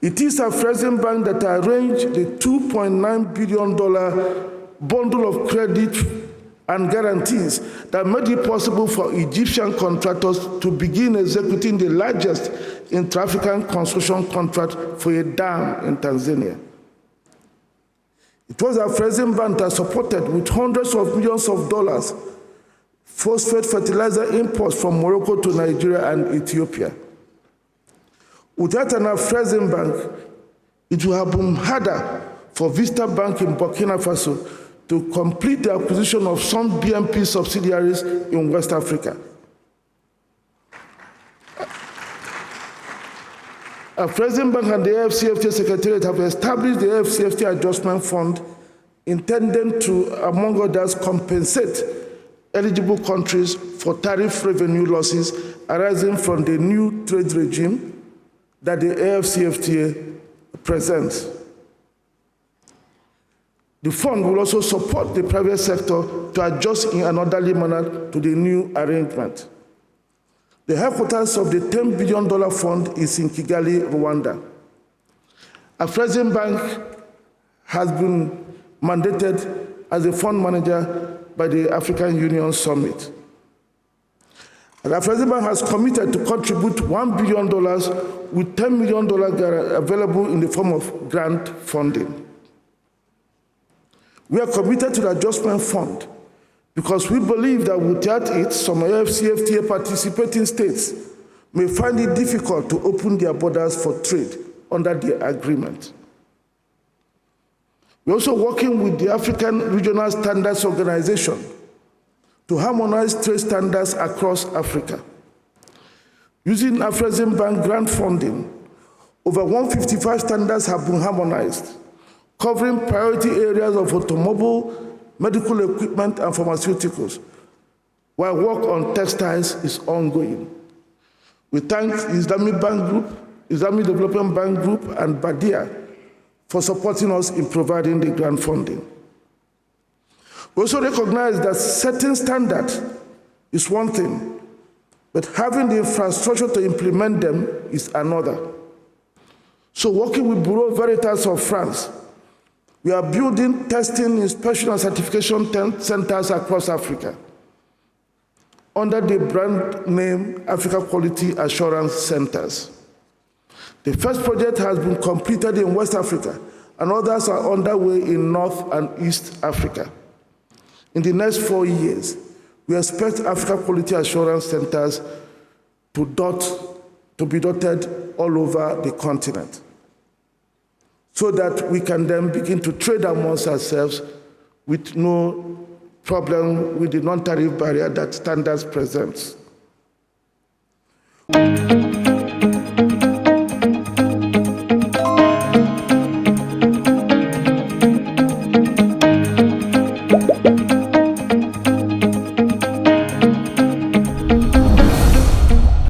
It is Afreximbank that arranged the $2.9 billion bundle of credit and guarantees that made it possible for Egyptian contractors to begin executing the largest intra-African construction contract for a dam in Tanzania. It was Afreximbank that supported with hundreds of millions of dollars phosphate fertilizer imports from Morocco to Nigeria and Ethiopia. Without an Afreximbank, it would have been harder for Vista Bank in Burkina Faso to complete the acquisition of some BNP subsidiaries in West Africa. Afreximbank and the AFCFTA Secretariat have established the AFCFTA Adjustment Fund intended to, among others, compensate eligible countries for tariff revenue losses arising from the new trade regime that the AFCFTA presents. The fund will also support the private sector to adjust in an orderly manner to the new arrangement. The headquarters of the $10 billion fund is in Kigali, Rwanda. Afreximbank has been mandated as a fund manager by the African Union Summit. And Afreximbank has committed to contribute $1 billion with $10 million available in the form of grant funding. We are committed to the Adjustment Fund because we believe that without it, some AFCFTA participating states may find it difficult to open their borders for trade under the agreement. We're also working with the African Regional Standards Organization to harmonize trade standards across Africa. Using Afreximbank grant funding, over 155 standards have been harmonized, covering priority areas of automobile, medical equipment, and pharmaceuticals, while work on textiles is ongoing. We thank Islamic Bank Group, Islamic Development Bank Group, and Badia for supporting us in providing the grant funding. We also recognize that setting standards is one thing, but having the infrastructure to implement them is another. So working with Bureau Veritas of France, we are building testing, inspection, and certification centers across Africa under the brand name Africa Quality Assurance Centers. The first project has been completed in West Africa, and others are underway in North and East Africa. In the next 4 years, we expect Africa Quality Assurance Centers to be dotted all over the continent, so that we can then begin to trade amongst ourselves with no problem with the non-tariff barrier that standards presents.